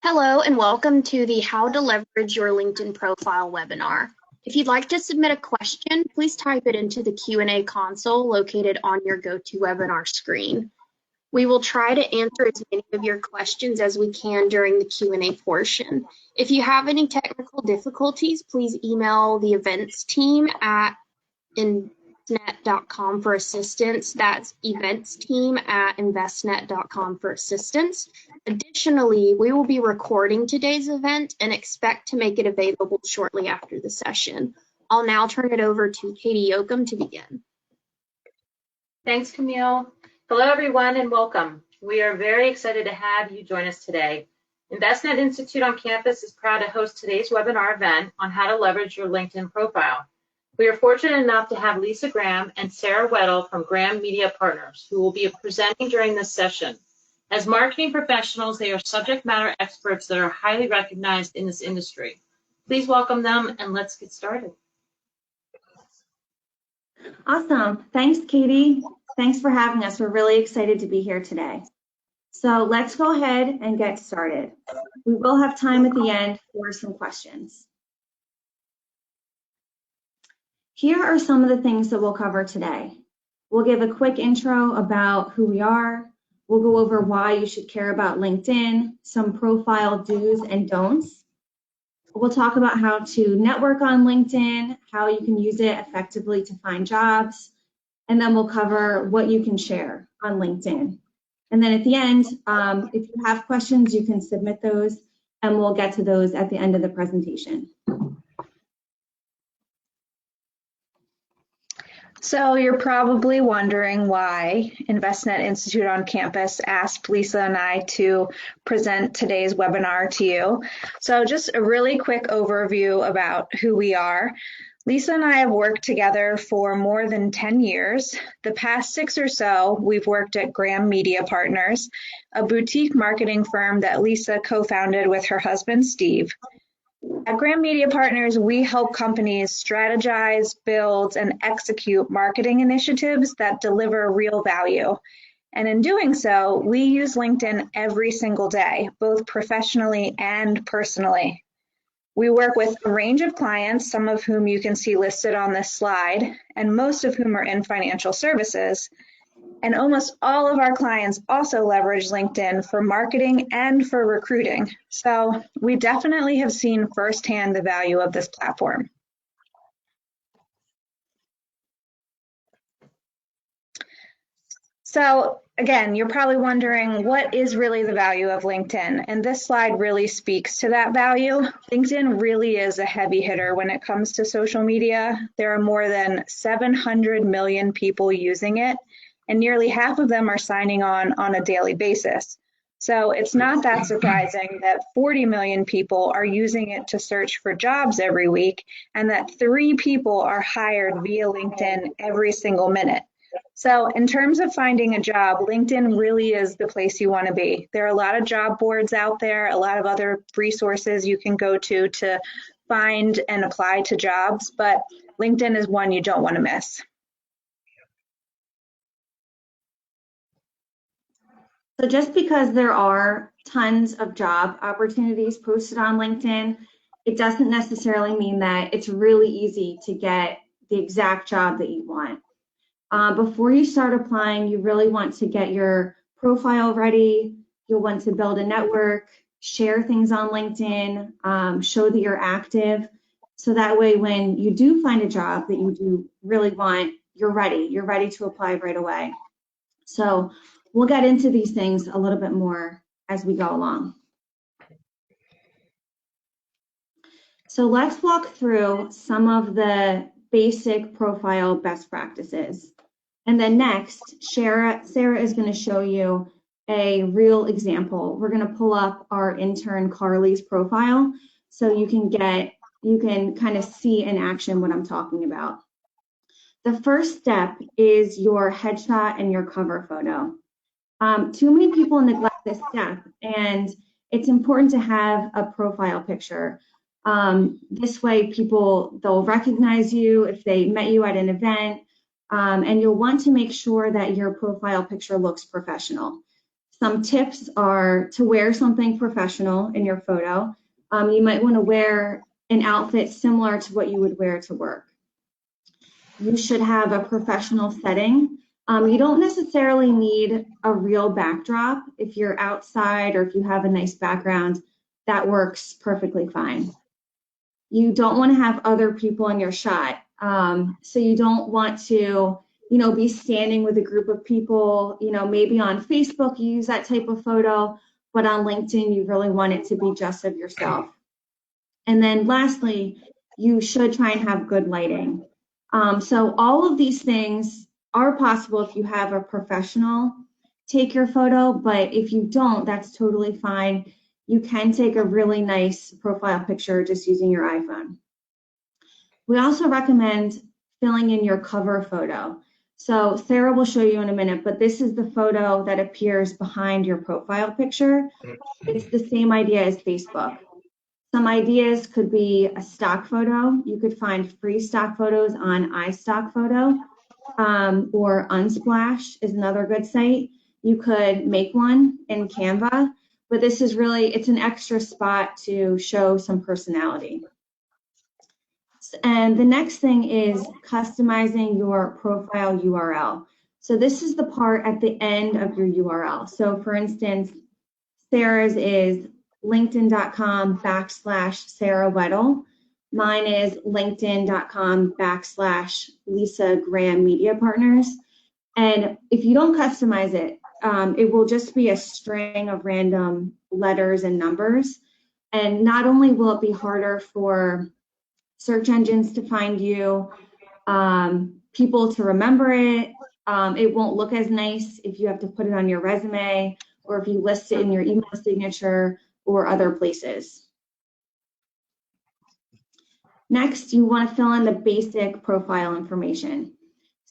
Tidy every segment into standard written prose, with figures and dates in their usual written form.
Hello and welcome to the How to Leverage Your LinkedIn Profile webinar. If you'd like to submit a question, please type it into the Q&A console located on your GoToWebinar screen. We will try to answer as many of your questions as we can during the Q&A portion. If you have any technical difficulties, please email the events team at investnet.com for assistance. That's events team at investnet.com for assistance. Additionally, we will be recording today's event and expect to make it available shortly after the session. I'll now turn it over to Katie Yoakum to begin. Thanks, Camille. Hello, everyone, and welcome. We are very excited to have you join us today. InvestNet Institute on Campus is proud to host today's webinar event on how to leverage your LinkedIn profile. We are fortunate enough to have Lisa Graham and Sarah Weddle from Graham Media Partners, who will be presenting during this session. As marketing professionals, they are subject matter experts that are highly recognized in this industry. Please welcome them, and let's get started. Awesome. Thanks, Katie. Thanks for having us. We're really excited to be here today. So let's go ahead and get started. We will have time at the end for some questions. Here are some of the things that we'll cover today. We'll give a quick intro about who we are. We'll go over why you should care about LinkedIn, some profile do's and don'ts. We'll talk about how to network on LinkedIn, how you can use it effectively to find jobs, and then we'll cover what you can share on LinkedIn. And then at the end, if you have questions, you can submit those, and we'll get to those at the end of the presentation. So you're probably wondering why InvestNet Institute on Campus asked Lisa and I to present today's webinar to you. So just a really quick overview about who we are. Lisa and I have worked together for more than 10 years. The past 6 or so, we've worked at Graham Media Partners, a boutique marketing firm that Lisa co-founded with her husband, Steve. At Graham Media Partners, we help companies strategize, build, and execute marketing initiatives that deliver real value. And in doing so, we use LinkedIn every single day, both professionally and personally. We work with a range of clients, some of whom you can see listed on this slide, and most of whom are in financial services. And almost all of our clients also leverage LinkedIn for marketing and for recruiting. So we definitely have seen firsthand the value of this platform. So again, you're probably wondering, what is really the value of LinkedIn? And this slide really speaks to that value. LinkedIn really is a heavy hitter when it comes to social media. There are more than 700 million people using it, and nearly half of them are signing on a daily basis. So it's not that surprising that 40 million people are using it to search for jobs every week, and that 3 people are hired via LinkedIn every single minute. So in terms of finding a job, LinkedIn really is the place you want to be. There are a lot of job boards out there, a lot of other resources you can go to find and apply to jobs, but LinkedIn is one you don't want to miss. So just because there are tons of job opportunities posted on LinkedIn, it doesn't necessarily mean that it's really easy to get the exact job that you want. Before you start applying, you really want to get your profile ready. You'll want to build a network, share things on LinkedIn, show that you're active. So that way, when you do find a job that you do really want, you're ready. You're ready to apply right away. So we'll get into these things a little bit more as we go along. So let's walk through some of the basic profile best practices. And then next, Sarah is going to show you a real example. We're going to pull up our intern Carly's profile so you can kind of see in action what I'm talking about. The first step is your headshot and your cover photo. Too many people neglect this step, and it's important to have a profile picture. This way they'll recognize you if they met you at an event, and you'll want to make sure that your profile picture looks professional. Some tips are to wear something professional in your photo. You might want to wear an outfit similar to what you would wear to work. You should have a professional setting. You don't necessarily need a real backdrop. If you're outside or if you have a nice background, that works perfectly fine. You don't want to have other people in your shot. So you don't want to, be standing with a group of people. Maybe on Facebook you use that type of photo, but on LinkedIn you really want it to be just of yourself. And then lastly, you should try and have good lighting. So all of these things are possible if you have a professional take your photo, but if you don't, that's totally fine. You can take a really nice profile picture just using your iPhone. We also recommend filling in your cover photo. So Sarah will show you in a minute, but this is the photo that appears behind your profile picture. It's the same idea as Facebook. Some ideas could be a stock photo. You could find free stock photos on iStockPhoto, or Unsplash is another good site. You could make one in Canva, but this is really, it's an extra spot to show some personality. And the next thing is customizing your profile URL. So this is the part at the end of your URL. So for instance, Sarah's is linkedin.com/Sarah Weddle. Mine is linkedin.com/Lisa Graham Media Partners. And if you don't customize it, it will just be a string of random letters and numbers. And not only will it be harder for search engines to find you, people to remember it, it won't look as nice if you have to put it on your resume or if you list it in your email signature or other places. Next, you want to fill in the basic profile information.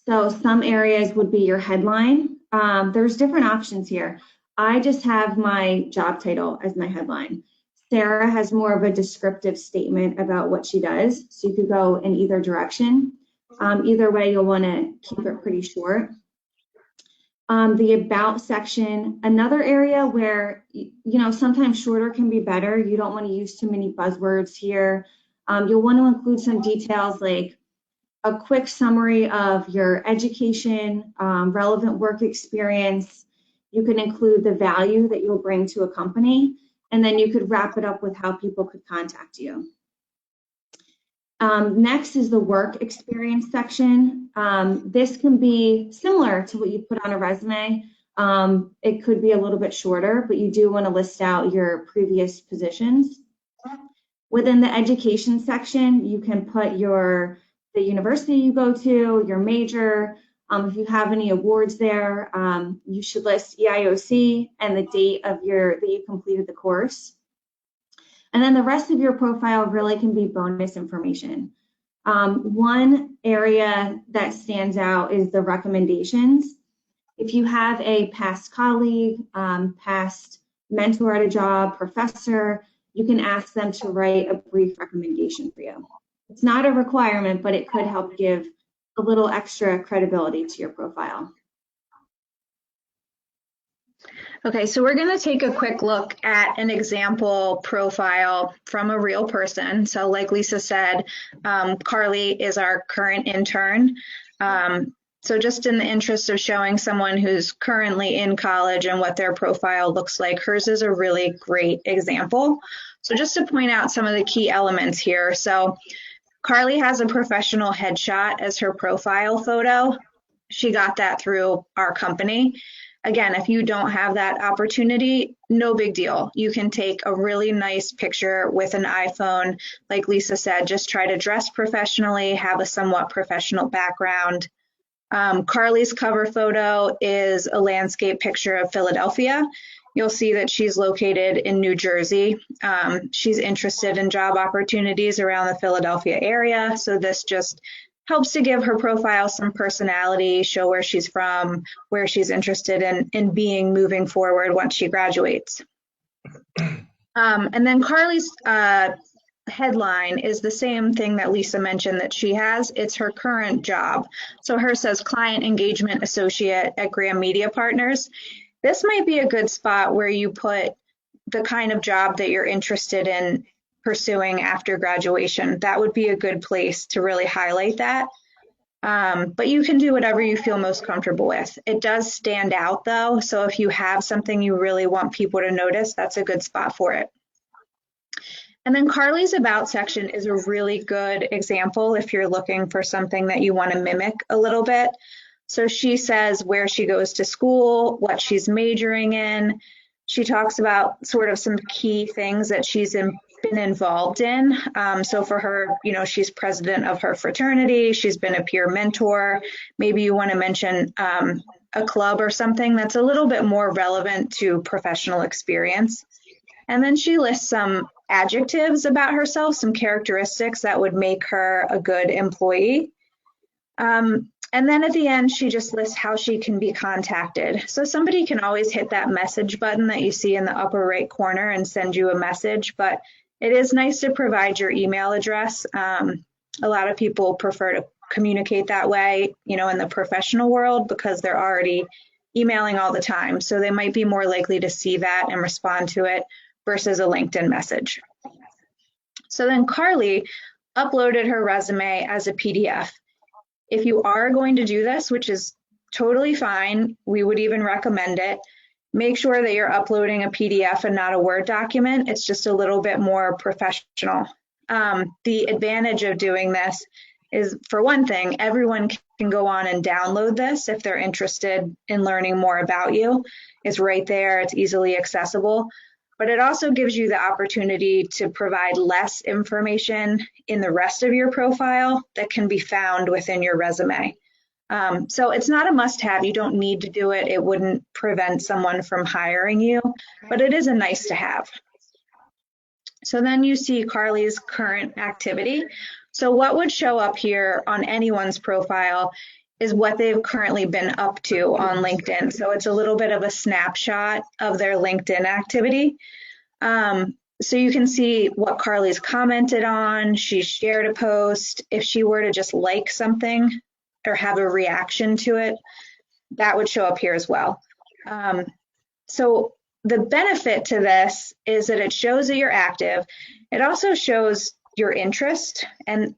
So some areas would be your headline. There's different options here. I just have my job title as my headline. Sarah has more of a descriptive statement about what she does, so you could go in either direction. Either way, you'll want to keep it pretty short. The about section, another area where, sometimes shorter can be better. You don't want to use too many buzzwords here. You'll want to include some details like a quick summary of your education, relevant work experience. You can include the value that you'll bring to a company, and then you could wrap it up with how people could contact you. Next is the work experience section. This can be similar to what you put on a resume. It could be a little bit shorter, but you do want to list out your previous positions. Within the education section, you can put the university you go to, your major. If you have any awards there, you should list EIOC and the date of that you completed the course. And then the rest of your profile really can be bonus information. One area that stands out is the recommendations. If you have a past colleague, past mentor at a job, professor, you can ask them to write a brief recommendation for you. It's not a requirement, but it could help give a little extra credibility to your profile. Okay, so we're going to take a quick look at an example profile from a real person. So like Lisa said, Carly is our current intern. So just in the interest of showing someone who's currently in college and what their profile looks like, hers is a really great example. So just to point out some of the key elements here. So Carly has a professional headshot as her profile photo. She got that through our company. Again, if you don't have that opportunity, no big deal. You can take a really nice picture with an iPhone. Like Lisa said, just try to dress professionally, have a somewhat professional background. Carly's cover photo is a landscape picture of Philadelphia. You'll see that she's located in New Jersey. She's interested in job opportunities around the Philadelphia area, so this just helps to give her profile some personality, show where she's from, where she's interested in being moving forward once she graduates. And then Carly's headline is the same thing that Lisa mentioned that she has. It's her current job. So hers says Client Engagement Associate at Graham Media Partners. This might be a good spot where you put the kind of job that you're interested in pursuing after graduation. That would be a good place to really highlight that. But you can do whatever you feel most comfortable with. It does stand out though, so if you have something you really want people to notice, that's a good spot for it. And then Carly's About section is a really good example if you're looking for something that you want to mimic a little bit. So she says where she goes to school, what she's majoring in. She talks about sort of some key things that she's been involved in. So for her, you know, she's president of her fraternity, she's been a peer mentor. Maybe you want to mention a club or something that's a little bit more relevant to professional experience. And then she lists some adjectives about herself, some characteristics that would make her a good employee. And then at the end, she just lists how she can be contacted. So somebody can always hit that message button that you see in the upper right corner and send you a message, but it is nice to provide your email address. A lot of people prefer to communicate that way, you know, in the professional world because they're already emailing all the time. So they might be more likely to see that and respond to it versus a LinkedIn message. So then Carly uploaded her resume as a PDF. If you are going to do this, which is totally fine, we would even recommend it, make sure that you're uploading a PDF and not a Word document. It's just a little bit more professional. The advantage of doing this is, for one thing, everyone can go on and download this if they're interested in learning more about you. It's right there, it's easily accessible. But it also gives you the opportunity to provide less information in the rest of your profile that can be found within your resume. So it's not a must-have. You don't need to do it. It wouldn't prevent someone from hiring you, but it is a nice to have. So then you see Carly's current activity. So what would show up here on anyone's profile is what they've currently been up to on LinkedIn. So it's a little bit of a snapshot of their LinkedIn activity. So you can see what Carly's commented on, she shared a post. If she were to just like something or have a reaction to it, that would show up here as well. So the benefit to this is that it shows that you're active. It also shows your interest and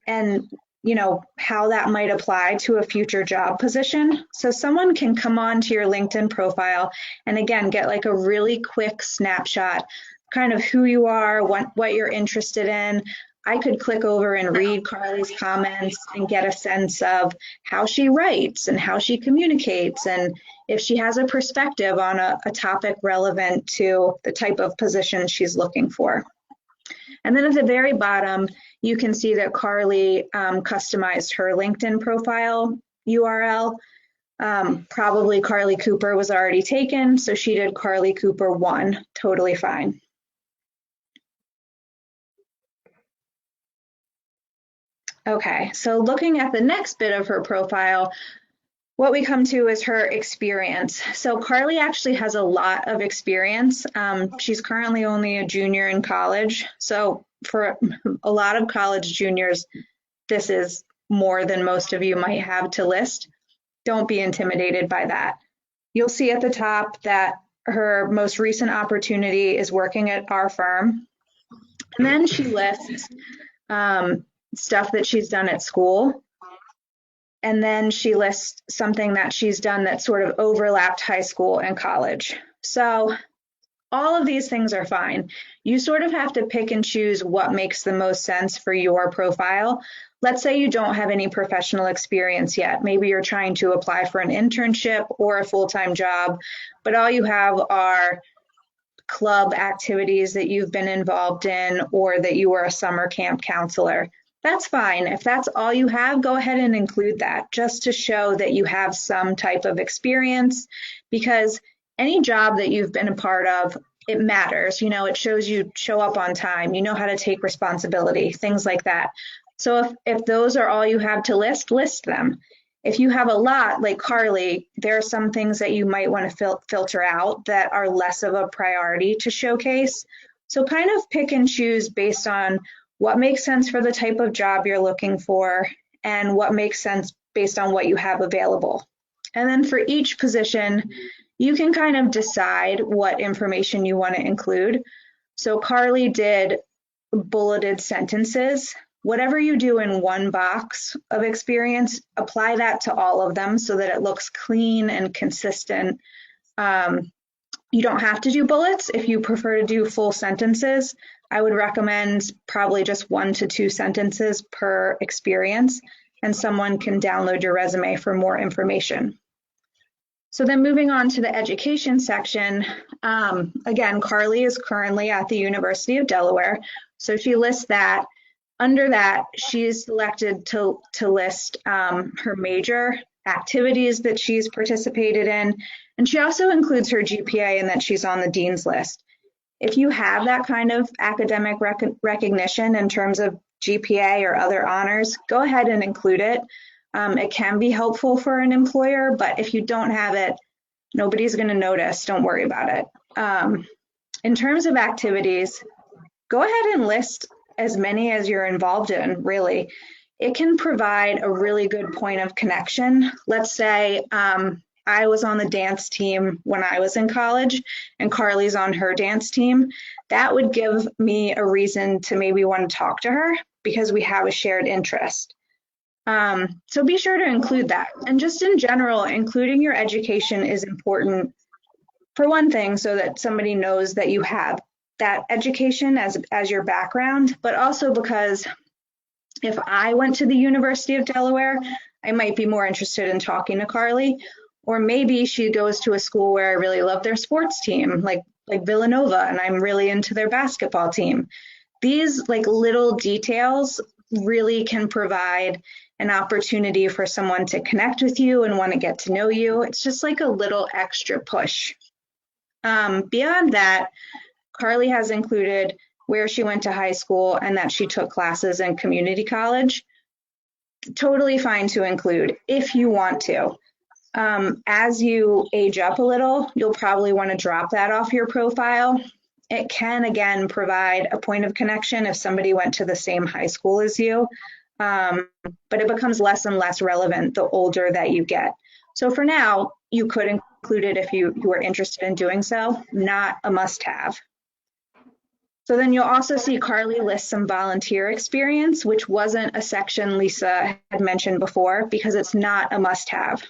you know, how that might apply to a future job position. So someone can come on to your LinkedIn profile and again, get like a really quick snapshot, kind of who you are, what you're interested in. I could click over and read Carly's comments and get a sense of how she writes and how she communicates and if she has a perspective on a topic relevant to the type of position she's looking for. And then at the very bottom, you can see that Carly customized her LinkedIn profile URL. Probably Carly Cooper was already taken, so she did Carly Cooper 1, totally fine. Okay, so looking at the next bit of her profile, what we come to is her experience. So Carly actually has a lot of experience. She's currently only a junior in college. So for a lot of college juniors, this is more than most of you might have to list. Don't be intimidated by that. You'll see at the top that her most recent opportunity is working at our firm. And then she lists stuff that she's done at school. And then she lists something that she's done that sort of overlapped high school and college. So all of these things are fine. You sort of have to pick and choose what makes the most sense for your profile. Let's say you don't have any professional experience yet. Maybe you're trying to apply for an internship or a full-time job, but all you have are club activities that you've been involved in or that you were a summer camp counselor. That's fine. If that's all you have, go ahead and include that just to show that you have some type of experience, because any job that you've been a part of, it matters. You know, it shows you show up on time, you know how to take responsibility, things like that. So if those are all you have to list them. If you have a lot, like Carly, there are some things that you might want to filter out that are less of a priority to showcase. So kind of pick and choose based on what makes sense for the type of job you're looking for and what makes sense based on what you have available. And then for each position, you can kind of decide what information you want to include. So Carly did bulleted sentences. Whatever you do in one box of experience, apply that to all of them so that it looks clean and consistent. You don't have to do bullets. If you prefer to do full sentences, I would recommend probably just 1 to 2 sentences per experience, and someone can download your resume for more information. So then moving on to the education section, again, Carly is currently at the University of Delaware, so she lists that. Under that, she's selected to list her major, activities that she's participated in, and she also includes her GPA and that she's on the dean's list. If you have that kind of academic recognition in terms of GPA or other honors, go ahead and include it. It can be helpful for an employer, but if you don't have it, nobody's going to notice. Don't worry about it. In terms of activities, go ahead and list as many as you're involved in, really. It can provide a really good point of connection. Let's say I was on the dance team when I was in college and Carly's on her dance team. That would give me a reason to maybe want to talk to her because we have a shared interest. So be sure to include that. And just in general, including your education is important for one thing, so that somebody knows that you have that education as your background, but also because if I went to the University of Delaware, I might be more interested in talking to Carly, or maybe she goes to a school where I really love their sports team, like Villanova, and I'm really into their basketball team. These little details really can provide an opportunity for someone to connect with you and want to get to know you. It's just like a little extra push. Beyond that, Carly has included where she went to high school and that she took classes in community college. Totally fine to include if you want to. As you age up a little, you'll probably want to drop that off your profile. It can, again, provide a point of connection if somebody went to the same high school as you, but it becomes less and less relevant the older that you get. So for now, you could include it if you were interested in doing so, not a must-have. So then you'll also see Carly list some volunteer experience, which wasn't a section Lisa had mentioned before because it's not a must-have.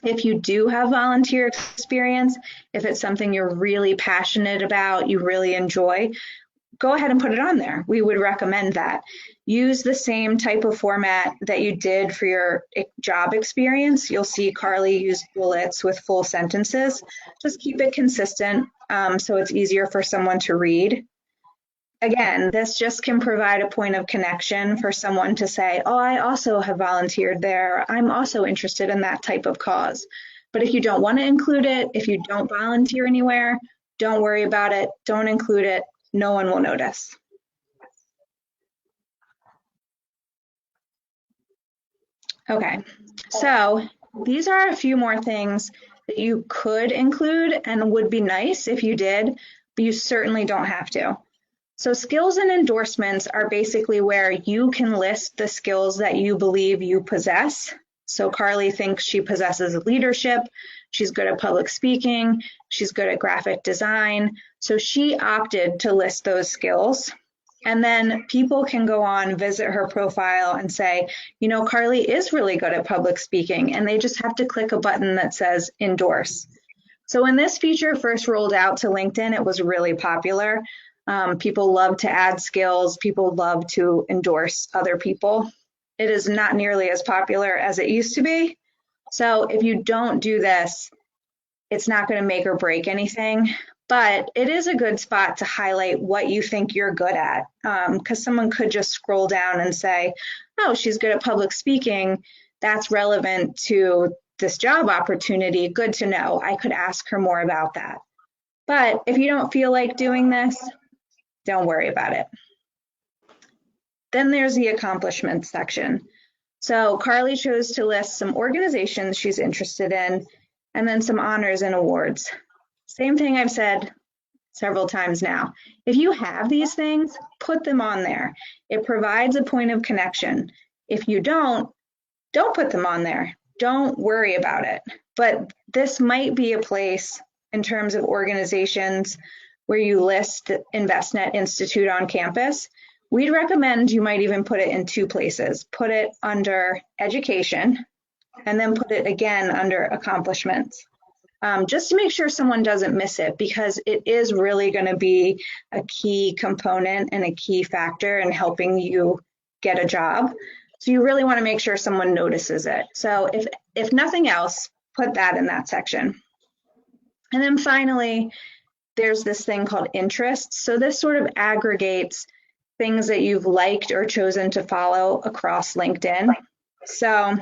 If you do have volunteer experience, if it's something you're really passionate about, you really enjoy, go ahead and put it on there. We would recommend that. Use the same type of format that you did for your job experience. You'll see Carly use bullets with full sentences. Just keep it consistent so it's easier for someone to read. Again, this just can provide a point of connection for someone to say, oh, I also have volunteered there. I'm also interested in that type of cause. But if you don't want to include it, if you don't volunteer anywhere, don't worry about it. Don't include it. No one will notice. Okay, so these are a few more things that you could include and would be nice if you did, but you certainly don't have to. So skills and endorsements are basically where you can list the skills that you believe you possess. So Carly thinks she possesses leadership, she's good at public speaking, she's good at graphic design. So she opted to list those skills. And then people can go on, visit her profile and say, you know, Carly is really good at public speaking, and they just have to click a button that says endorse. So when this feature first rolled out to LinkedIn, it was really popular. People love to add skills. People love to endorse other people. It is not nearly as popular as it used to be. So if you don't do this, it's not going to make or break anything, but it is a good spot to highlight what you think you're good at, because someone could just scroll down and say, oh, she's good at public speaking. That's relevant to this job opportunity. Good to know. I could ask her more about that. But if you don't feel like doing this, don't worry about it. Then there's the accomplishments section. So Carly chose to list some organizations she's interested in, and then some honors and awards. Same thing I've said several times now. If you have these things, put them on there. It provides a point of connection. If you don't put them on there. don't worry about it. But this might be a place in terms of organizations where you list Envestnet Institute on campus. We'd recommend you might even put it in two places. Put it under education and then put it again under accomplishments. Just to make sure someone doesn't miss it, because it is really going to be a key component and a key factor in helping you get a job. So you really want to make sure someone notices it. So if nothing else, put that in that section. And then finally, there's this thing called interests. So this sort of aggregates things that you've liked or chosen to follow across LinkedIn. So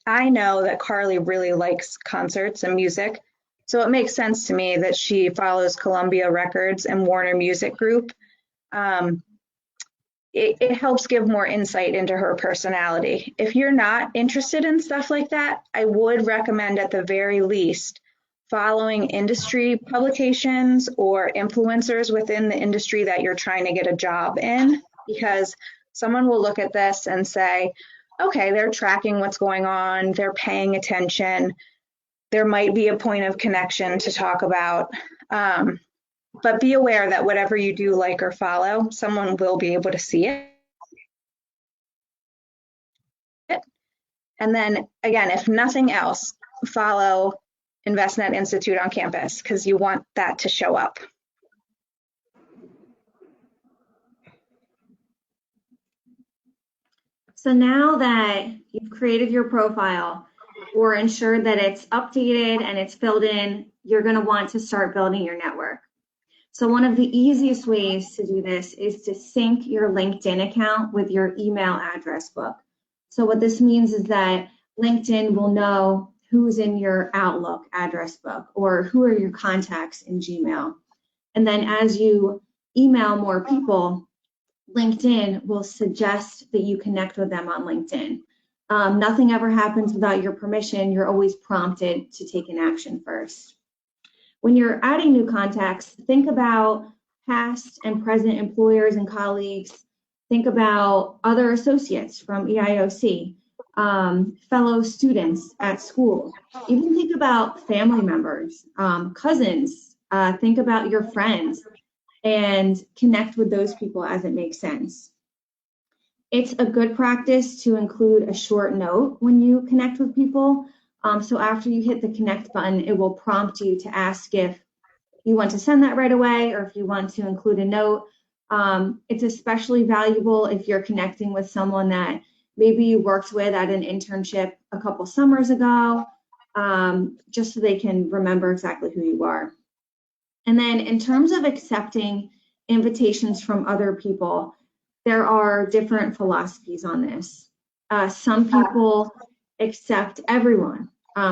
I know that Carly really likes concerts and music. So it makes sense to me that she follows Columbia Records and Warner Music Group. It helps give more insight into her personality. If you're not interested in stuff like that, I would recommend at the very least following industry publications or influencers within the industry that you're trying to get a job in, because someone will look at this and say, okay, they're tracking what's going on, they're paying attention, there might be a point of connection to talk about. But be aware that whatever you do like or follow, someone will be able to see it. And then again, if nothing else, follow Envestnet Institute on campus, because you want that to show up. So now that you've created your profile or ensured that it's updated and it's filled in, you're going to want to start building your network. So one of the easiest ways to do this is to sync your LinkedIn account with your email address book. So what this means is that LinkedIn will know who's in your Outlook address book or who are your contacts in Gmail. And then as you email more people, LinkedIn will suggest that you connect with them on LinkedIn. Nothing ever happens without your permission. You're always prompted to take an action first. When you're adding new contacts, think about past and present employers and colleagues. Think about other associates from EIOC, fellow students at school. Even think about family members, cousins. Think about your friends and connect with those people as it makes sense. It's a good practice to include a short note when you connect with people. So after you hit the connect button, it will prompt you to ask if you want to send that right away or if you want to include a note. It's especially valuable if you're connecting with someone that maybe you worked with at an internship a couple summers ago, just so they can remember exactly who you are. And then in terms of accepting invitations from other people, there are different philosophies on this. Some people accept everyone.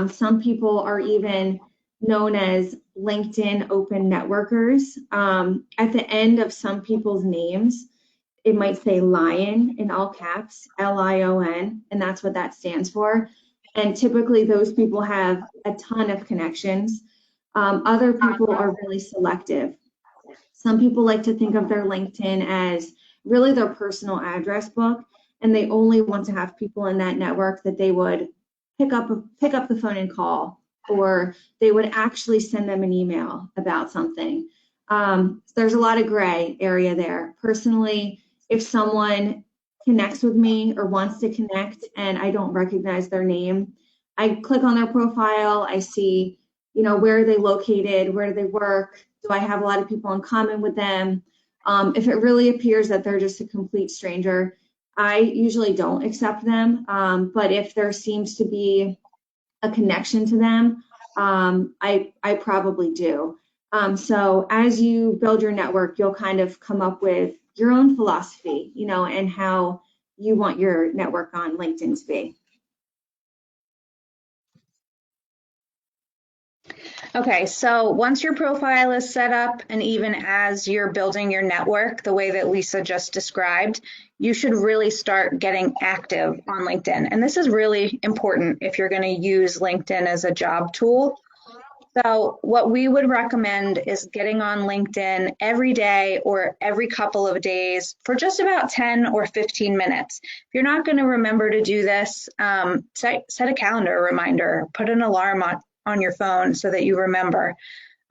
Some people are even known as LinkedIn open networkers. At the end of some people's names, it might say Lion in all caps, L-I-O-N, and that's what that stands for. And typically those people have a ton of connections. Other people are really selective. Some people like to think of their LinkedIn as really their personal address book, and they only want to have people in that network that they would pick up the phone and call, or they would actually send them an email about something. There's a lot of gray area there. Personally, if someone connects with me or wants to connect and I don't recognize their name, I click on their profile, I see, where are they located, where do they work, do I have a lot of people in common with them? If it really appears that they're just a complete stranger, I usually don't accept them, but if there seems to be a connection to them, I probably do. So as you build your network, you'll kind of come up with your own philosophy, and how you want your network on LinkedIn to be. Okay, so once your profile is set up, and even as you're building your network the way that Lisa just described, you should really start getting active on LinkedIn. And this is really important if you're going to use LinkedIn as a job tool. So what we would recommend is getting on LinkedIn every day or every couple of days for just about 10 or 15 minutes. If you're not going to remember to do this, set a calendar reminder, put an alarm on your phone so that you remember.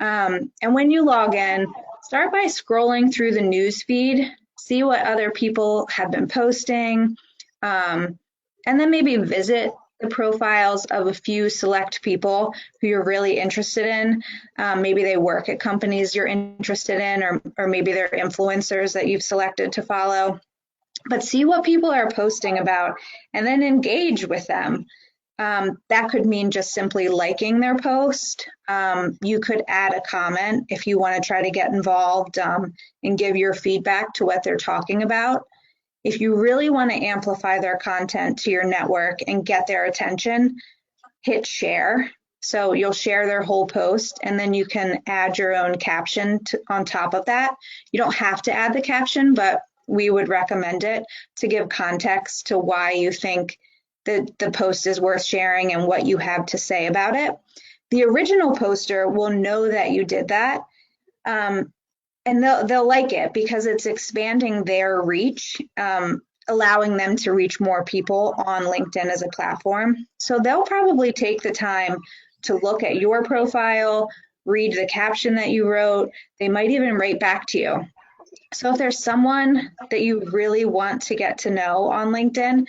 And when you log in, start by scrolling through the news feed, see what other people have been posting, and then maybe visit the profiles of a few select people who you're really interested in. Maybe they work at companies you're interested in, or maybe they're influencers that you've selected to follow. But see what people are posting about and then engage with them. That could mean just simply liking their post. You could add a comment if you want to try to get involved and give your feedback to what they're talking about. If you really want to amplify their content to your network and get their attention, hit share. So you'll share their whole post and then you can add your own caption on top of that. You don't have to add the caption, but we would recommend it to give context to why you think that the post is worth sharing and what you have to say about it. The original poster will know that you did that. And they'll like it because it's expanding their reach, allowing them to reach more people on LinkedIn as a platform. So they'll probably take the time to look at your profile, read the caption that you wrote. They might even write back to you. So if there's someone that you really want to get to know on LinkedIn,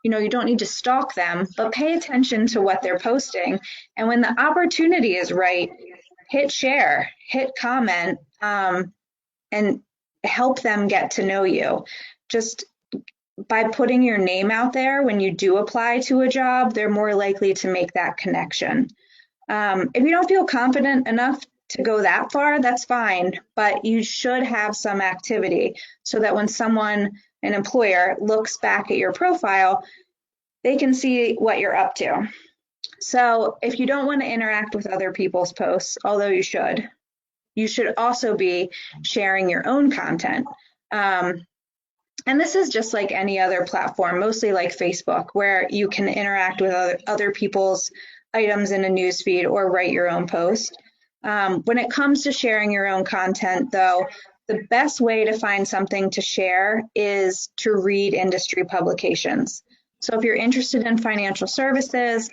you don't need to stalk them, but pay attention to what they're posting. And when the opportunity is right, hit share, hit comment, and help them get to know you. Just by putting your name out there when you do apply to a job, they're more likely to make that connection. If you don't feel confident enough to go that far, that's fine, but you should have some activity so that when an employer looks back at your profile, they can see what you're up to. So if you don't want to interact with other people's posts, although you should also be sharing your own content. And this is just like any other platform, mostly like Facebook, where you can interact with other people's items in a newsfeed or write your own post. When it comes to sharing your own content, though, the best way to find something to share is to read industry publications. So if you're interested in financial services,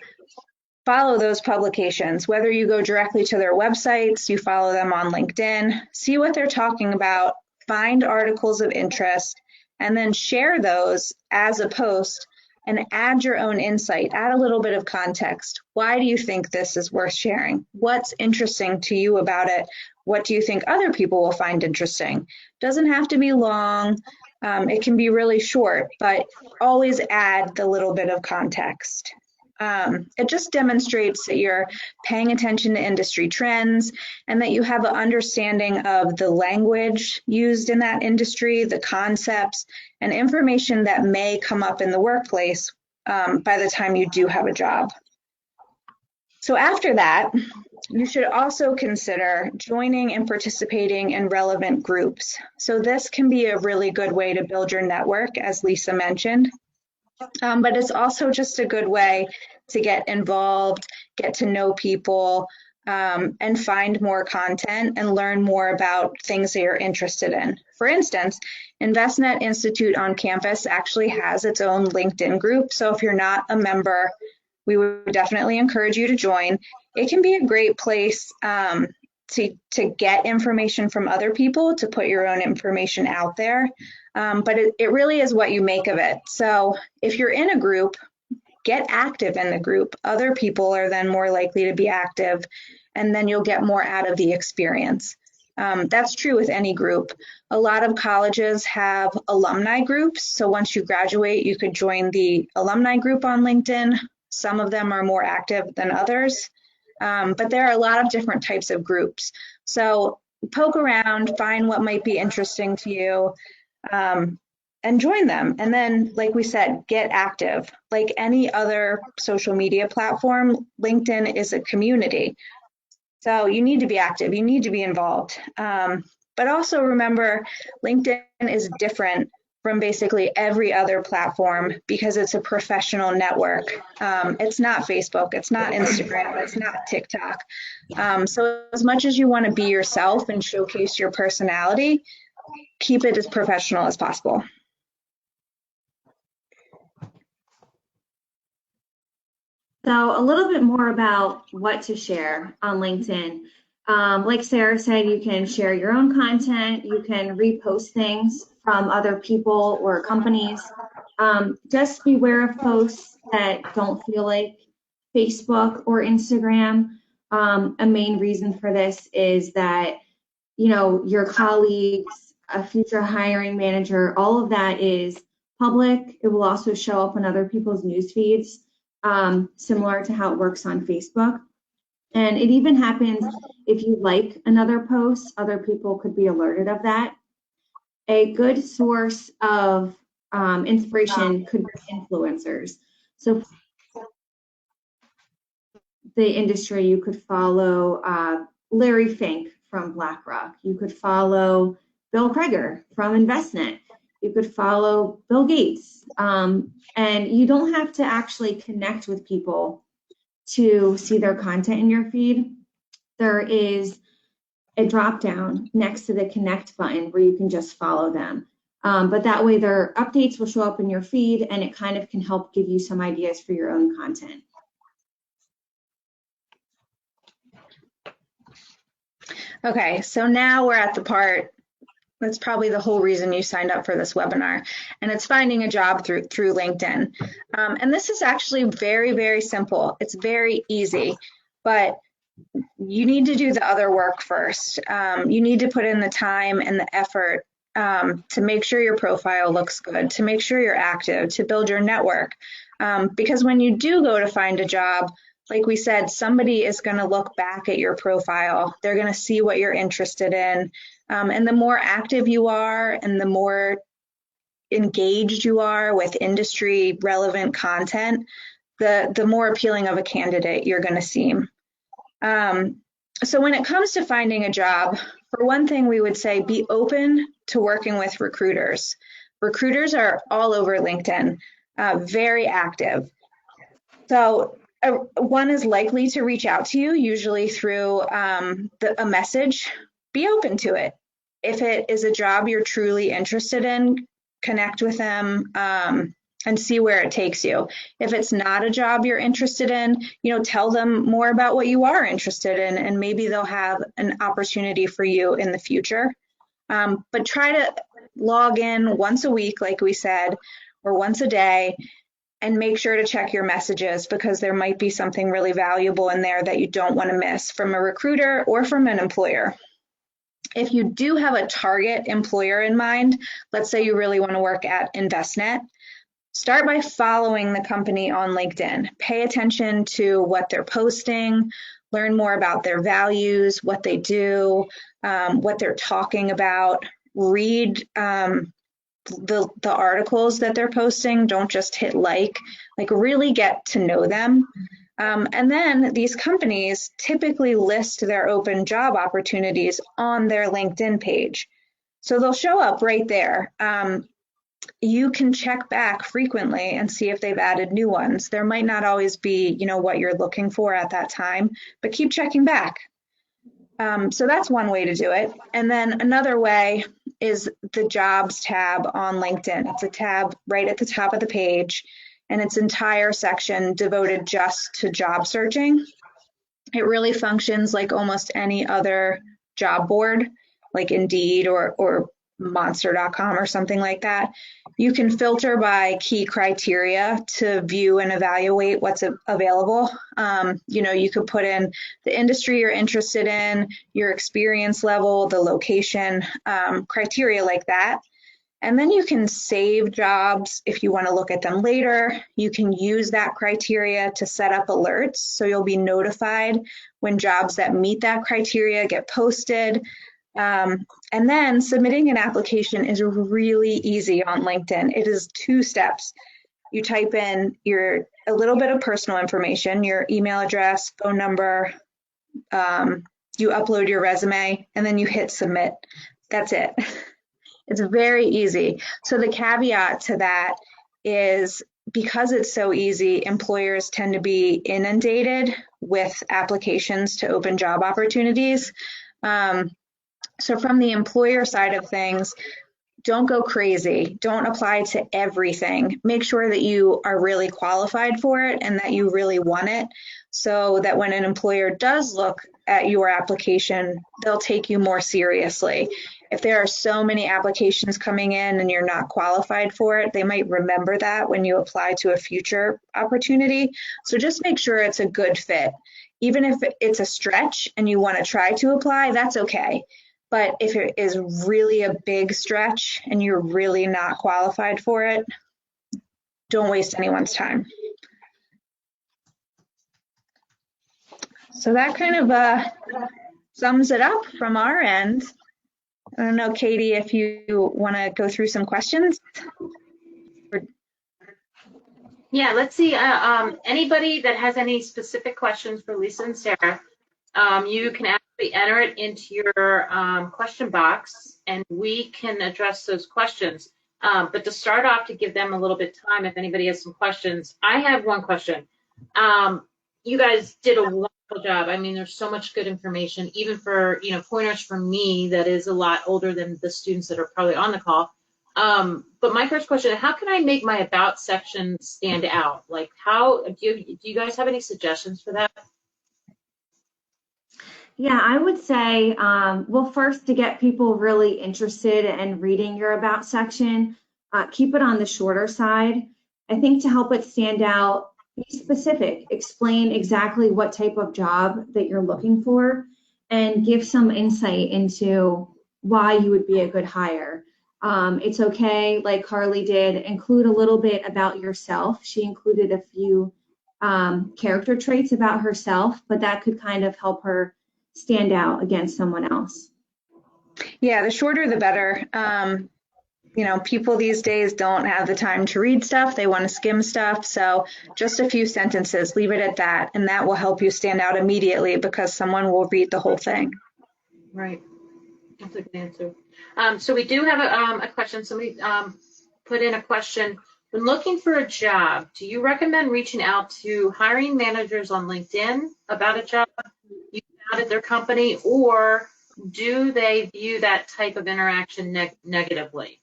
follow those publications, whether you go directly to their websites, you follow them on LinkedIn, see what they're talking about, find articles of interest, and then share those as a post and add your own insight, add a little bit of context. Why do you think this is worth sharing? What's interesting to you about it? What do you think other people will find interesting? Doesn't have to be long. It can be really short, but always add the little bit of context. It just demonstrates that you're paying attention to industry trends and that you have an understanding of the language used in that industry, the concepts, and information that may come up in the workplace by the time you do have a job. So after that, you should also consider joining and participating in relevant groups. So this can be a really good way to build your network, as Lisa mentioned. But it's also just a good way to get involved, get to know people, and find more content and learn more about things that you're interested in. For instance, Envestnet Institute on Campus actually has its own LinkedIn group. So if you're not a member, we would definitely encourage you to join. It can be a great place to get information from other people, to put your own information out there. But it really is what you make of it. So if you're in a group, get active in the group. Other people are then more likely to be active, and then you'll get more out of the experience. That's true with any group. A lot of colleges have alumni groups. So once you graduate, you could join the alumni group on LinkedIn. Some of them are more active than others, but there are a lot of different types of groups. So poke around, find what might be interesting to you, and join them. And then, like we said, get active. Like any other social media platform, LinkedIn is a community. So you need to be active, you need to be involved. But also remember, LinkedIn is different from basically every other platform because it's a professional network. It's not Facebook, it's not Instagram, it's not TikTok. So as much as you want to be yourself and showcase your personality, keep it as professional as possible. So a little bit more about what to share on LinkedIn. Like Sarah said, you can share your own content, you can repost things from other people or companies. Just beware of posts that don't feel like Facebook or Instagram. A main reason for this is that, you know, your colleagues, a future hiring manager, all of that is public. It will also show up in other people's news feeds, similar to how it works on Facebook. And it even happens if you like another post, other people could be alerted of that. A good source of inspiration could be influencers. So the industry, you could follow Larry Fink from BlackRock. You could follow Bill Crager from Envestnet. You could follow Bill Gates. And you don't have to actually connect with people to see their content in your feed. There is a drop down next to the connect button where you can just follow them. But that way their updates will show up in your feed and it kind of can help give you some ideas for your own content. Okay, so now we're at the part that's probably the whole reason you signed up for this webinar, and it's finding a job through LinkedIn. And this is actually very, very simple. It's very easy, but you need to do the other work first. You need to put in the time and the effort to make sure your profile looks good, to make sure you're active, to build your network. Because when you do go to find a job, like we said, somebody is going to look back at your profile. They're going to see what you're interested in. And the more active you are and the more engaged you are with industry relevant content, the more appealing of a candidate you're going to seem. So when it comes to finding a job, for one thing, we would say be open to working with recruiters. Recruiters are all over LinkedIn, very active. So one is likely to reach out to you, usually through a message. Be open to it. If it is a job you're truly interested in, connect with them and see where it takes you. If it's not a job you're interested in, tell them more about what you are interested in, and maybe they'll have an opportunity for you in the future. But try to log in once a week, like we said, or once a day, and make sure to check your messages because there might be something really valuable in there that you don't want to miss from a recruiter or from an employer. If you do have a target employer in mind, let's say you really want to work at Envestnet, start by following the company on LinkedIn. Pay attention to what they're posting, learn more about their values, what they do, what they're talking about. Read the articles that they're posting. Don't just hit like really get to know them. And then these companies typically list their open job opportunities on their LinkedIn page. So they'll show up right there. You can check back frequently and see if they've added new ones. There might not always be, what you're looking for at that time, but keep checking back. So that's one way to do it. And then another way is the jobs tab on LinkedIn. It's a tab right at the top of the page, and its entire section devoted just to job searching. It really functions like almost any other job board, like Indeed or Monster.com or something like that. You can filter by key criteria to view and evaluate what's available. You could put in the industry you're interested in, your experience level, the location, criteria like that. And then you can save jobs if you want to look at them later. You can use that criteria to set up alerts, so you'll be notified when jobs that meet that criteria get posted. And then submitting an application is really easy on LinkedIn. It is 2 steps. You type in a little bit of personal information, your email address, phone number, you upload your resume, and then you hit submit. That's it. It's very easy. So the caveat to that is because it's so easy, employers tend to be inundated with applications to open job opportunities. So from the employer side of things, don't go crazy. Don't apply to everything. Make sure that you are really qualified for it and that you really want it, so that when an employer does look at your application, they'll take you more seriously. If there are so many applications coming in and you're not qualified for it, they might remember that when you apply to a future opportunity. So just make sure it's a good fit. Even if it's a stretch and you want to try to apply, that's okay. But if it is really a big stretch and you're really not qualified for it, don't waste anyone's time. So that kind of sums it up from our end. I don't know, Katie, if you want to go through some questions. Yeah, let's see. Anybody that has any specific questions for Lisa and Sarah, you can actually enter it into your question box and we can address those questions. But to start off, to give them a little bit of time, if anybody has some questions, I have one question. You guys did a wonderful job. I mean, there's so much good information, even for, pointers for me that is a lot older than the students that are probably on the call. But my first question, how can I make my about section stand out? Like how, do you guys have any suggestions for that? Yeah, I would say, well, first, to get people really interested in reading your about section, keep it on the shorter side. I think to help it stand out, be specific, explain exactly what type of job that you're looking for, and give some insight into why you would be a good hire. It's okay, like Carly did, include a little bit about yourself. She included a few character traits about herself, but that could kind of help her stand out against someone else. Yeah, the shorter the better. People these days don't have the time to read stuff. They want to skim stuff. So just a few sentences, leave it at that. And that will help you stand out immediately because someone will read the whole thing. Right. That's a good answer. So we do have a question. Somebody put in a question. When looking for a job, do you recommend reaching out to hiring managers on LinkedIn about a job you found at their company, or do they view that type of interaction negatively?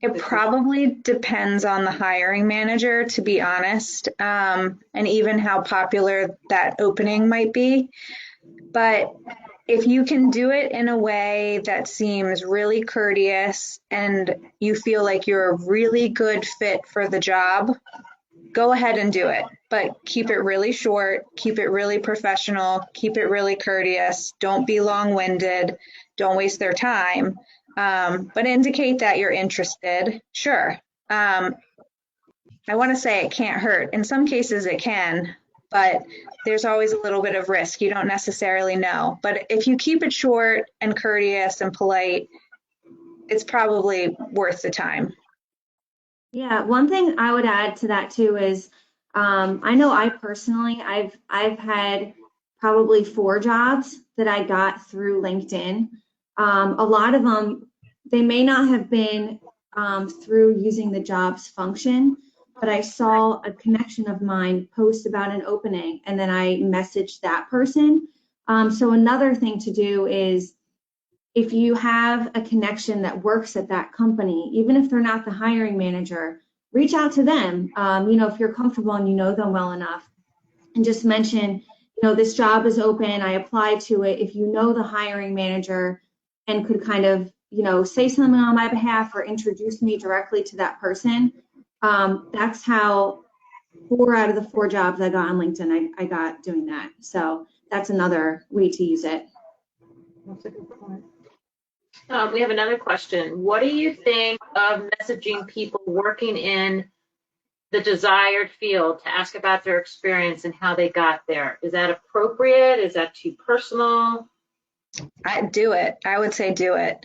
It probably depends on the hiring manager, to be honest, and even how popular that opening might be. But if you can do it in a way that seems really courteous and you feel like you're a really good fit for the job, go ahead and do it. But keep it really short, keep it really professional, keep it really courteous. Don't be long-winded, don't waste their time. But indicate that you're interested. Sure. I want to say it can't hurt. In some cases it can, but there's always a little bit of risk. You don't necessarily know. But if you keep it short and courteous and polite, it's probably worth the time. Yeah, one thing I would add to that too is, I know I personally, I've had probably 4 jobs that I got through LinkedIn. A lot of them, they may not have been through using the jobs function, but I saw a connection of mine post about an opening and then I messaged that person. So another thing to do is, if you have a connection that works at that company, even if they're not the hiring manager, reach out to them. If you're comfortable and you know them well enough, and just mention, this job is open, I applied to it. If you know the hiring manager and could kind of, say something on my behalf or introduce me directly to that person, that's how 4 out of the 4 jobs I got on LinkedIn, I got doing that. So that's another way to use it. That's a good point. We have another question. What do you think of messaging people working in the desired field to ask about their experience and how they got there? Is that appropriate? Is that too personal? Do it. I would say do it.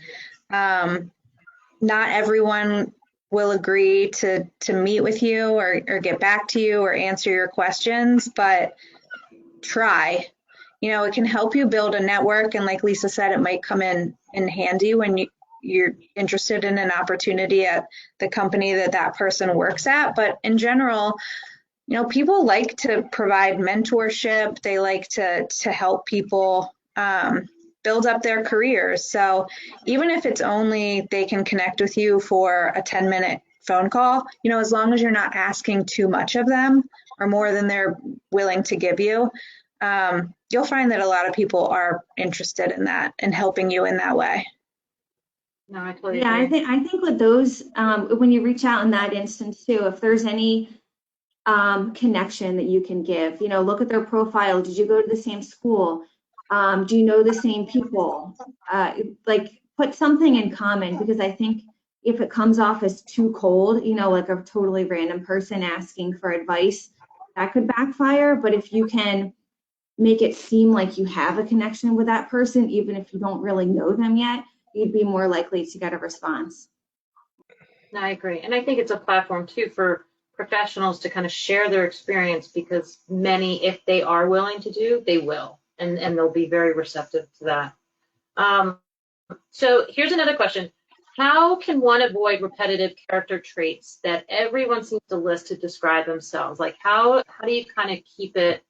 Not everyone will agree to meet with you or get back to you or answer your questions, but try. It can help you build a network, and like Lisa said, it might come in handy when you're interested in an opportunity at the company that that person works at. But in general, you know, people like to provide mentorship. They like to help people build up their careers. So even if it's only they can connect with you for a 10-minute phone call, you know, as long as you're not asking too much of them or more than they're willing to give you, you'll find that a lot of people are interested in that and helping you in that way. No, I totally Yeah, agree. I think with those, when you reach out in that instance too, if there's any connection that you can give, you know, look at their profile. Did you go to the same school? Do you know the same people? Like put something in common, because I think if it comes off as too cold, you know, like a totally random person asking for advice, that could backfire. But if you can make it seem like you have a connection with that person, even if you don't really know them yet, you'd be more likely to get a response. No, I agree. And I think it's a platform too for professionals to kind of share their experience, because many, if they are willing to do, they will, and they'll be very receptive to that. So here's another question. How can one avoid repetitive character traits that everyone seems to list to describe themselves? Like how do you kind of keep it,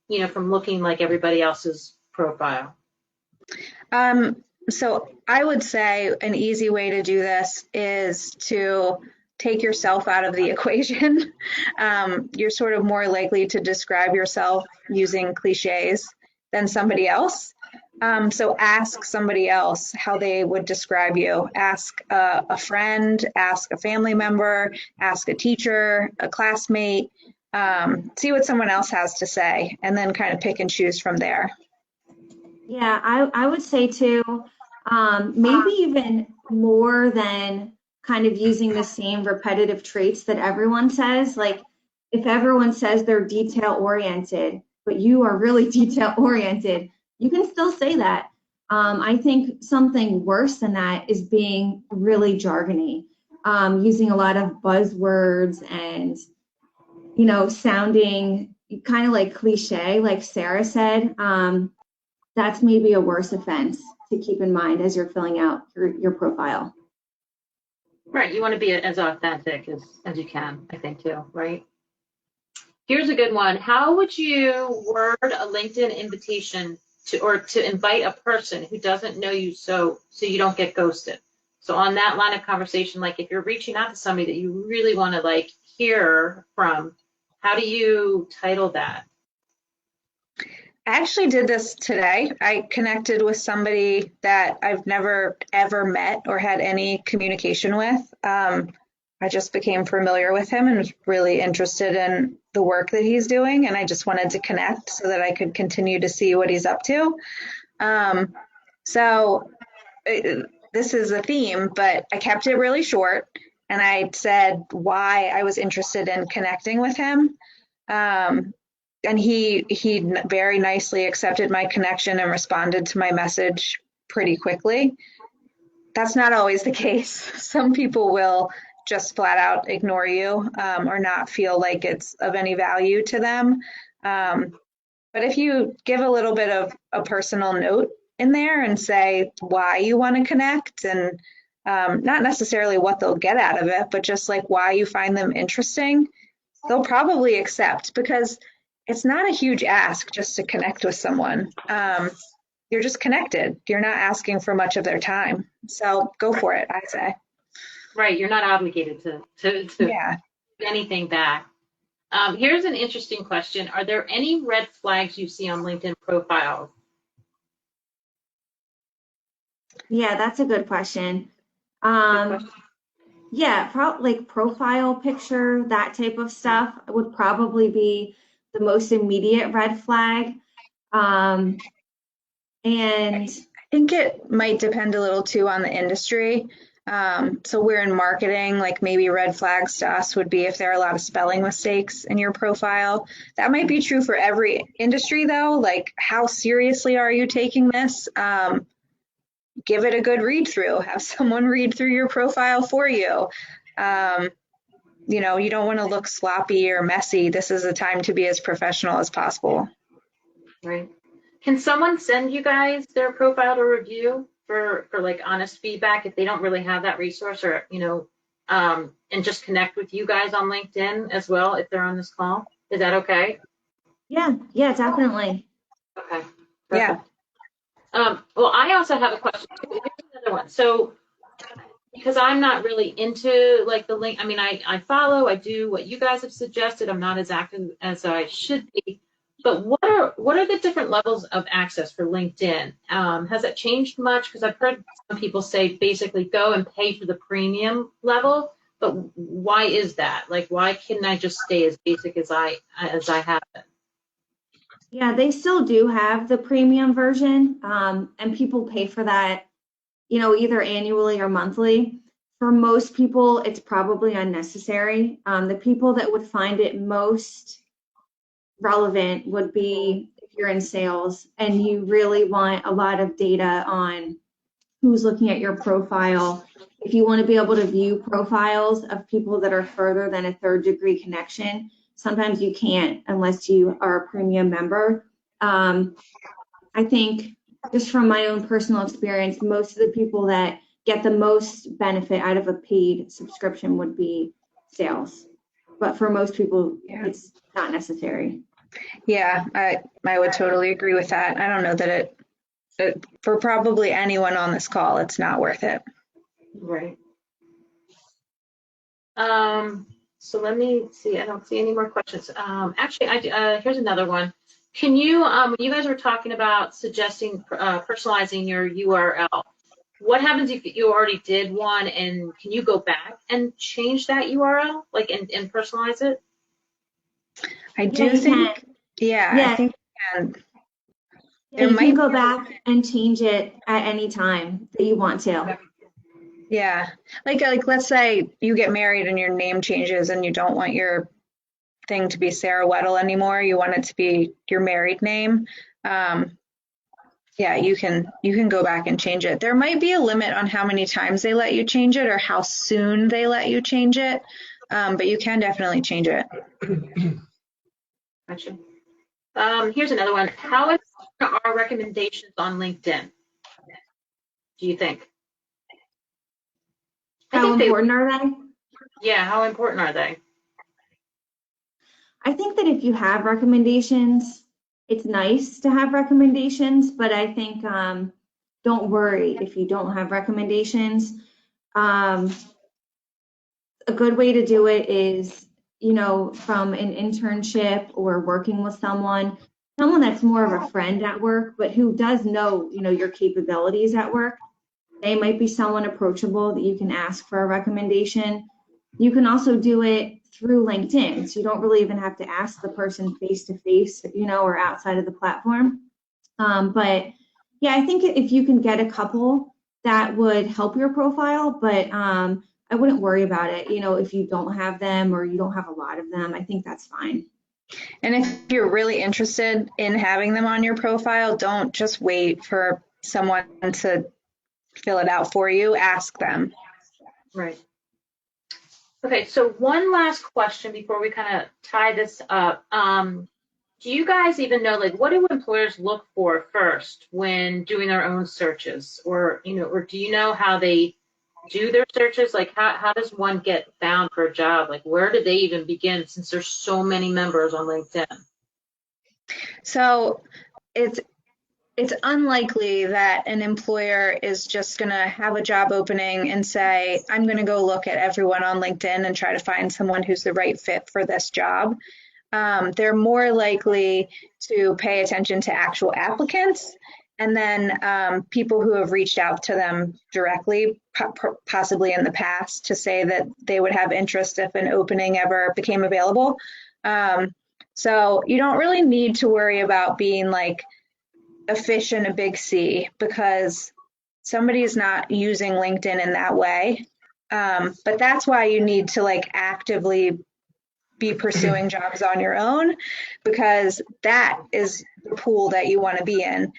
you know, from looking like everybody else's profile? So I would say an easy way to do this is to take yourself out of the equation. You're sort of more likely to describe yourself using cliches than somebody else. So ask somebody else how they would describe you. Ask a friend, ask a family member, ask a teacher, a classmate, see what someone else has to say, and then kind of pick and choose from there. Yeah, I would say too, maybe even more than kind of using the same repetitive traits that everyone says. Like if everyone says they're detail oriented, but you are really detail oriented, you can still say that. I think something worse than that is being really jargony, using a lot of buzzwords and, you know, sounding kind of like cliche, like Sarah said. That's maybe a worse offense to keep in mind as you're filling out your profile. Right. You want to be as authentic as you can, I think too, right? Here's a good one. How would you word a LinkedIn invitation to invite a person who doesn't know you so you don't get ghosted? So on that line of conversation, like if you're reaching out to somebody that you really want to like hear from, how do you title that? I actually did this today. I connected with somebody that I've never ever met or had any communication with. I just became familiar with him and was really interested in the work that he's doing, and I just wanted to connect so that I could continue to see what he's up to. So this is a theme, but I kept it really short, and I said why I was interested in connecting with him. And he very nicely accepted my connection and responded to my message pretty quickly. That's not always the case. Some people will just flat out ignore you or not feel like it's of any value to them. But if you give a little bit of a personal note in there and say why you want to connect and not necessarily what they'll get out of it, but just like why you find them interesting, they'll probably accept, because it's not a huge ask just to connect with someone. You're just connected. You're not asking for much of their time. So go for it, I say. Right. You're not obligated to Yeah. anything back. Here's an interesting question. Are there any red flags you see on LinkedIn profiles? Yeah, that's a good question. Good question. Yeah, like profile picture, that type of stuff would probably be the most immediate red flag. And I think it might depend a little too on the industry. So we're in marketing, like maybe red flags to us would be if there are a lot of spelling mistakes in your profile. That might be true for every industry though. Like how seriously are you taking this? Give it a good read through. Have someone read through your profile for you. You know, you don't want to look sloppy or messy. This is a time to be as professional as possible. Right. Can someone send you guys their profile to review? for like honest feedback if they don't really have that resource, or and just connect with you guys on LinkedIn as well if they're on this call? Is that okay? Yeah, definitely. Okay. Yeah. Perfect. Well, I also have a question too. Here's another one. So, because I'm not really into like the link, I mean, I follow, I do what you guys have suggested. I'm not as active as I should be. But what are the different levels of access for LinkedIn? Has that changed much? Because I've heard some people say basically go and pay for the premium level. But why is that? Like, why couldn't I just stay as basic as I have it? Yeah, they still do have the premium version, and people pay for that, either annually or monthly. For most people, it's probably unnecessary. The people that would find it most relevant would be if you're in sales and you really want a lot of data on who's looking at your profile. If you want to be able to view profiles of people that are further than a third-degree connection, sometimes you can't unless you are a premium member. I think just from my own personal experience, most of the people that get the most benefit out of a paid subscription would be sales. But for most people, it's not necessary. Yeah, I would totally agree with that. I don't know that it for probably anyone on this call, it's not worth it. Right. So let me see. I don't see any more questions. Actually, here's another one. Can you, when you guys were talking about suggesting personalizing your URL, what happens if you already did one, and can you go back and change that URL, like and personalize it? I do think, I think you can. Yeah, you can go back and change it at any time that you want to. Yeah, like let's say you get married and your name changes and you don't want your thing to be Sarah Weddle anymore. You want it to be your married name. Yeah, you can go back and change it. There might be a limit on how many times they let you change it or how soon they let you change it, but you can definitely change it. Gotcha. Here's another one. How important are recommendations on LinkedIn, do you think? How important are they? Yeah, how important are they? I think that if you have recommendations, it's nice to have recommendations, but I think don't worry if you don't have recommendations. A good way to do it is, from an internship or working with someone that's more of a friend at work, but who does know, your capabilities at work. They might be someone approachable that you can ask for a recommendation. You can also do it through LinkedIn, so you don't really even have to ask the person face to face, or outside of the platform. But yeah, I think if you can get a couple, that would help your profile, but I wouldn't worry about it. If you don't have them or you don't have a lot of them, I think that's fine. And if you're really interested in having them on your profile, don't just wait for someone to fill it out for you. Ask them. Right. Okay, so one last question before we kind of tie this up. Do you guys even know, like, what do employers look for first when doing their own searches? Or, or do you know how they do their searches? Like, how does one get found for a job? Like, where do they even begin since there's so many members on LinkedIn? So it's unlikely that an employer is just going to have a job opening and say, I'm going to go look at everyone on LinkedIn and try to find someone who's the right fit for this job. They're more likely to pay attention to actual applicants and then people who have reached out to them directly, possibly in the past, to say that they would have interest if an opening ever became available. So you don't really need to worry about being like a fish in a big sea because somebody's not using LinkedIn in that way. But that's why you need to like actively be pursuing jobs on your own, because that is the pool that you want to be in.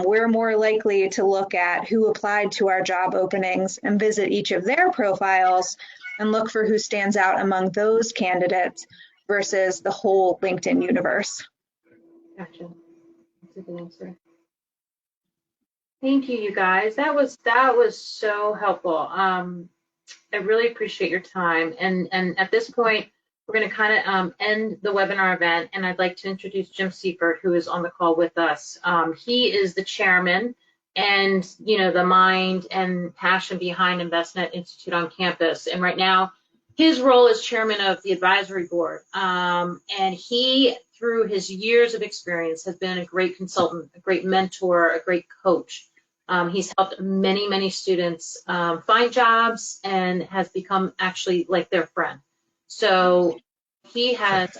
We're more likely to look at who applied to our job openings and visit each of their profiles and look for who stands out among those candidates versus the whole LinkedIn universe. Gotcha. That's a good answer. Thank you, you guys. That was so helpful. I really appreciate your time. And at this point, we're going to kind of end the webinar event, and I'd like to introduce Jim Seifert, who is on the call with us. He is the chairman and the mind and passion behind InvestNet Institute on campus. And right now, his role is chairman of the advisory board. And he, through his years of experience, has been a great consultant, a great mentor, a great coach. He's helped many, many students find jobs and has become actually like their friend. So he has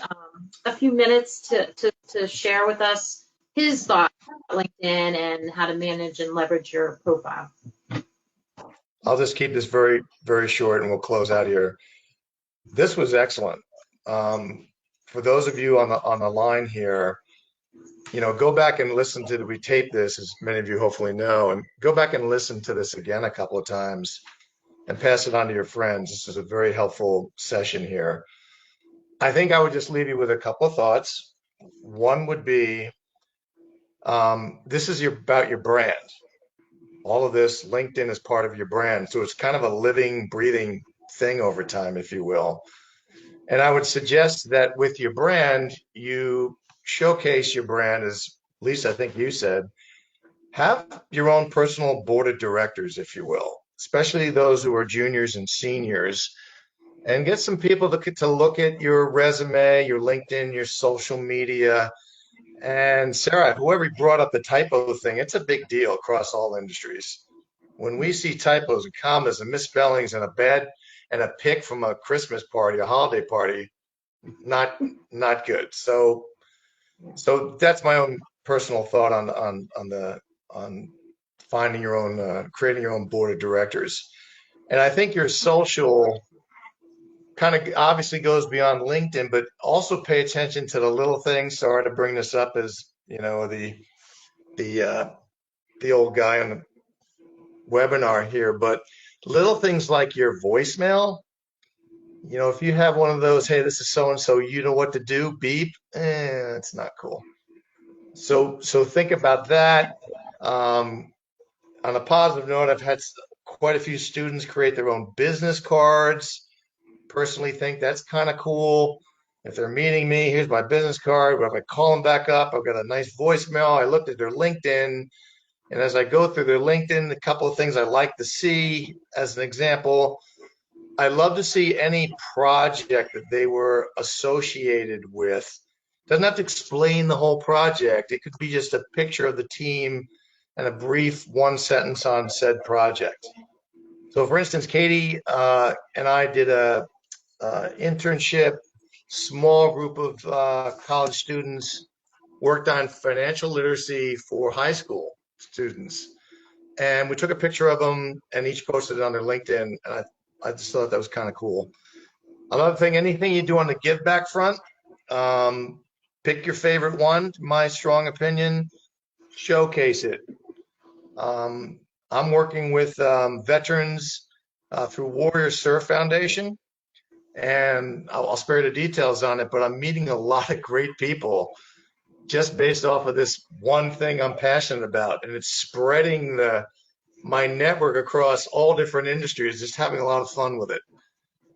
a few minutes to share with us his thoughts about LinkedIn and how to manage and leverage your profile. I'll just keep this very, very short and we'll close out here. This was excellent. For those of you on the line here, go back and listen to, we taped this, as many of you hopefully know, and go back and listen to this again a couple of times and pass it on to your friends. This is a very helpful session here. I think I would just leave you with a couple of thoughts. One would be, this is about your brand. All of this, LinkedIn is part of your brand. So it's kind of a living, breathing thing over time, if you will. And I would suggest that with your brand, you showcase your brand, as Lisa, I think you said, have your own personal board of directors, if you will, especially those who are juniors and seniors, and get some people to look at your resume, your LinkedIn, your social media. And Sarah, whoever brought up the typo thing, it's a big deal across all industries. When we see typos and commas and misspellings and a pic from a Christmas party, a holiday party, not good. So that's my own personal thought on finding your own, creating your own board of directors. And I think your social kind of obviously goes beyond LinkedIn, but also pay attention to the little things. Sorry to bring this up as, the old guy on the webinar here, but little things like your voicemail. If you have one of those, hey, this is so-and-so, you know what to do, beep, it's not cool. So think about that. On a positive note, I've had quite a few students create their own business cards. Personally think that's kind of cool. If they're meeting me, here's my business card. If I call them back up, I've got a nice voicemail. I looked at their LinkedIn, and as I go through their LinkedIn, a couple of things I like to see, as an example, I love to see any project that they were associated with. Doesn't have to explain the whole project. It could be just a picture of the team and a brief one sentence on said project. So for instance, Katie and I did a internship, small group of college students, worked on financial literacy for high school students. And we took a picture of them and each posted it on their LinkedIn. And I just thought that was kind of cool. Another thing, anything you do on the give back front, pick your favorite one, my strong opinion, showcase it. I'm working with veterans through Warrior Surf Foundation, and I'll spare the details on it, but I'm meeting a lot of great people just based off of this one thing I'm passionate about, and it's spreading my network across all different industries, just having a lot of fun with it.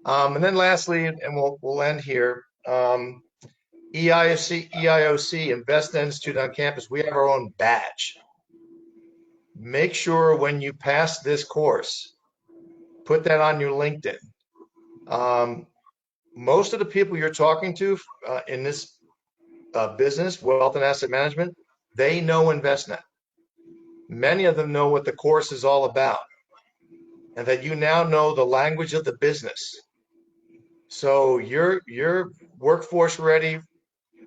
And then lastly, and we'll end here, EIOC, InvestNet Institute on Campus, we have our own badge. Make sure when you pass this course, put that on your LinkedIn. Most of the people you're talking to in this business, wealth and asset management, they know InvestNet. Many of them know what the course is all about, and that you now know the language of the business. So you're workforce ready.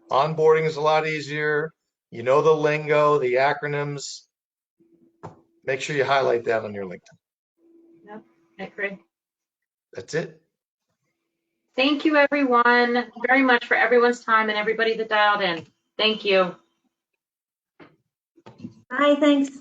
Onboarding is a lot easier. You know the lingo, the acronyms. Make sure you highlight that on your LinkedIn. Yep, I agree. That's it. Thank you, everyone, very much for everyone's time and everybody that dialed in. Thank you. Bye, thanks.